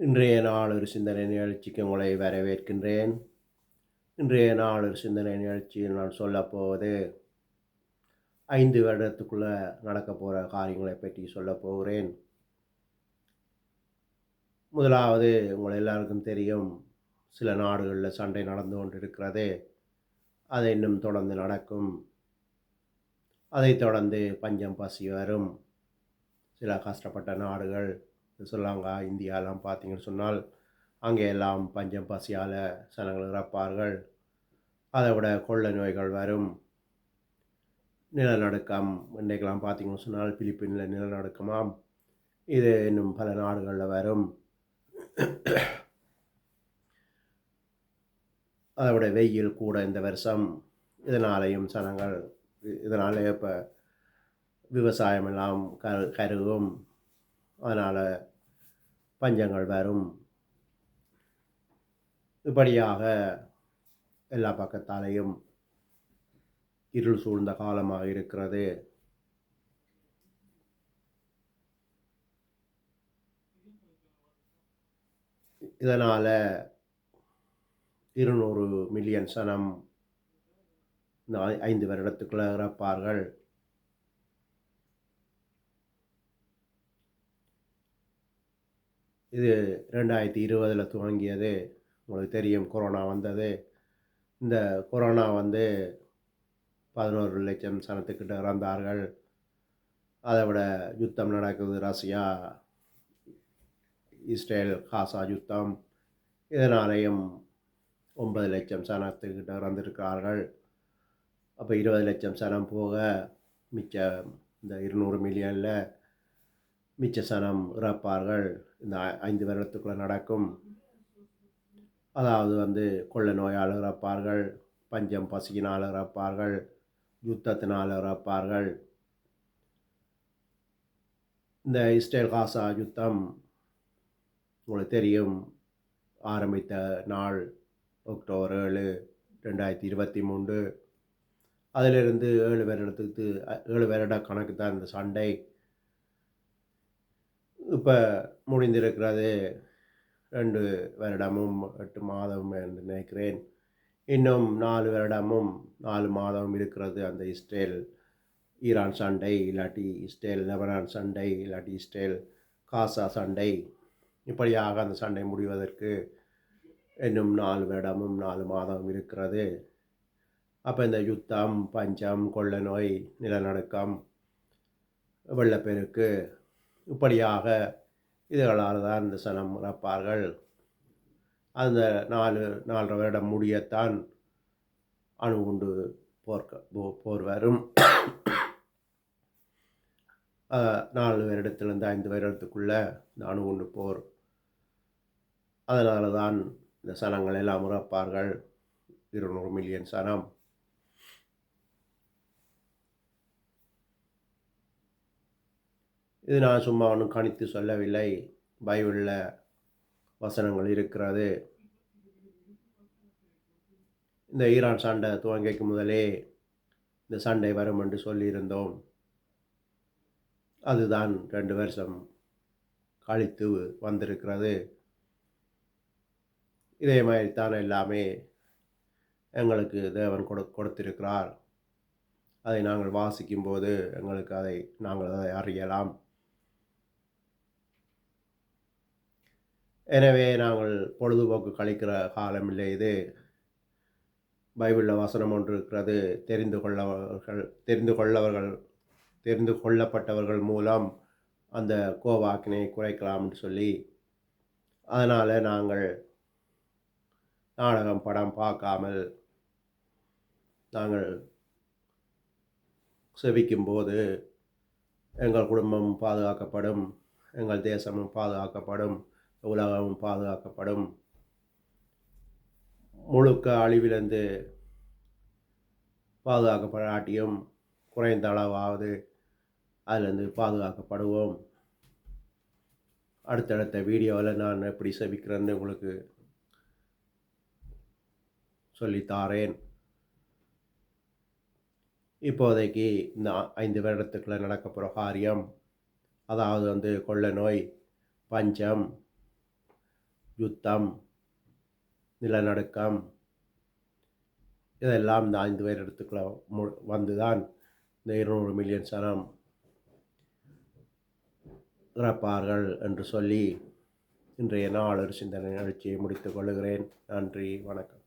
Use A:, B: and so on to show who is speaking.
A: இன்றைய நாள் ஒரு சிந்தனை நிகழ்ச்சிக்கு உங்களை வரவேற்கின்றேன். இன்றைய நாள் ஒரு சிந்தனை நிகழ்ச்சியில் நான் சொல்லப்போவது 5 வருடத்துக்குள்ள நடக்கப் போகிற காரியங்களை பற்றி சொல்லப் போகிறேன். முதலாவது, உங்கள் எல்லாருக்கும் தெரியும், சில நாடுகளில் சண்டை நடந்து கொண்டிருக்கிறது. அது இன்னும் தொடர்ந்து நடக்கும். அதைத் தொடர்ந்து பஞ்சம் பசி வரும். சில கஷ்டப்பட்ட நாடுகள், ஸ்ரீலங்கா, இந்தியாலாம் பார்த்தீங்கன்னு சொன்னால், அங்கே எல்லாம் பஞ்சம் பசியால் ஜனங்கள் இறப்பார்கள். அதை விட கொள்ளை நோய்கள் வரும். நிலநடுக்கம், இன்றைக்கெல்லாம் பார்த்தீங்கன்னு சொன்னால் பிலிப்பீனில் நிலநடுக்கமாம். இது இன்னும் பல நாடுகளில் வரும். அதை விட வெயில் கூட இந்த வருஷம். இதனாலேயும் ஜனங்கள் இதனாலே இப்போ விவசாயம் எல்லாம் கருகும். அதனால் பஞ்சங்கள் வரும். இப்படியாக எல்லா பக்கத்தாலேயும் இருள் சூழ்ந்த காலமாக இருக்கிறது. இதனால் 200 மில்லியன் சனம் 5 வருடத்துக்குள்ளே இறப்பார்கள். இது 2020 துவங்கியது. உங்களுக்கு தெரியும், கொரோனா வந்தது. இந்த கொரோனா 11 லட்சம் சனத்துக்கிட்ட இறந்தார்கள். அதை விட யுத்தம் நடக்குது. ரஷ்யா, இஸ்ரேல், காசா யுத்தம். இதனாலேயும் 9 லட்சம் சனத்துக்கிட்ட இறந்திருக்கிறார்கள். அப்போ 20 லட்சம் சனம் போக மிச்ச இந்த 200 மில்லியனில் மிச்ச சனம் இறப்பார்கள். இந்த 5 வருடத்துக்குள்ளே நடக்கும். அதாவது கொள்ளை நோயால் இறப்பார்கள், பஞ்சம் பசியினால் இறப்பார்கள், யுத்தத்தினால் இறப்பார்கள். இந்த இஸ்ரேல் காசா யுத்தம் உங்களுக்கு தெரியும், ஆரம்பித்த நாள் அக்டோபர் 7, 2023. அதிலிருந்து 7 வருட கணக்கு தான் இந்த சண்டை. இப்போ முடிந்திருக்கிறது 2 வருடமும் 8 மாதமும் என்று நினைக்கிறேன். இன்னும் 4 வருடமும் 4 மாதமும் இருக்கிறது அந்த இஸ்ரேல் ஈரான் சண்டை, இல்லாட்டி இஸ்ரேல் லெபனான் சண்டை, இல்லாட்டி இஸ்ரேல் காசா சண்டை. இப்படியாக அந்த சண்டை முடிவதற்கு இன்னும் 4 வருடமும் 4 மாதமும் இருக்கிறது. அப்போ இந்த யுத்தம், பஞ்சம், கொள்ளை நோய், நிலநடுக்கம், வெள்ளப்பெருக்கு, இப்படியாக இதுகளால் தான் இந்த சனம் இறப்பார்கள். அந்த 4.5 வருடம் முடியத்தான் அணுகுண்டு போர் வரும். 4 வருடத்திலிருந்து 5 வருடத்துக்குள்ளே இந்த அணுகுண்டு போர். அதனால தான் இந்த சனங்கள் எல்லாம் இறப்பார்கள். 200 மில்லியன் சனம். இது நான் சும்மா ஒன்றும் கணித்து சொல்லவில்லை. பைபிளில் வசனங்கள் இருக்கிறது. இந்த ஈரான் சண்டை துவங்கிக்கு முதலே இந்த சண்டை வரும் என்று சொல்லியிருந்தோம். அதுதான் 2 வருஷம் கழித்து வந்திருக்கிறது. இதே மாதிரி தான் எல்லாமே எங்களுக்கு தேவன் கொடுத்திருக்கிறார். அதை நாங்கள் வாசிக்கும்போது நாங்கள் அதை அறியலாம். எனவே நாங்கள் பொழுதுபோக்கு கழிக்கிற காலமில்லை இது. பைபிளில் வசனம் ஒன்று இருக்கிறது, தெரிந்து கொள்ளப்பட்டவர்கள் மூலம் அந்த கோவாக்கினை குறைக்கலாம்னு சொல்லி. அதனால் நாங்கள் நாடகம், படம் பார்க்காமல் நாங்கள் செபிக்கும்போது எங்கள் குடும்பமும் பாதுகாக்கப்படும், எங்கள் தேசமும் பாதுகாக்கப்படும், உலகமும் பாதுகாக்கப்படும். முழுக்க அழிவிலிருந்து பாதுகாக்கப்படாட்டியும் குறைந்த அளவாவது அதிலிருந்து பாதுகாக்கப்படுவோம். அடுத்தடுத்த வீடியோவில் நான் எப்படி செபிக்கிறேன்னு உங்களுக்கு சொல்லித்தாரேன். இப்போதைக்கு இந்த 5 வருடத்துக்குள்ளே நடக்க போகிற காரியம், அதாவது கொள்ளை நோய், பஞ்சம், யுத்தம், நிலநடுக்கம், இதெல்லாம் இந்த 5 வருடத்துக்குள்ள வந்து தான் இந்த 200 மில்லியன் சனம் இறப்பார்கள் என்று சொல்லி இன்றைய நாள் ஒரு சிந்தனை நிகழ்ச்சியை முடித்துக் கொள்கிறேன். நன்றி, வணக்கம்.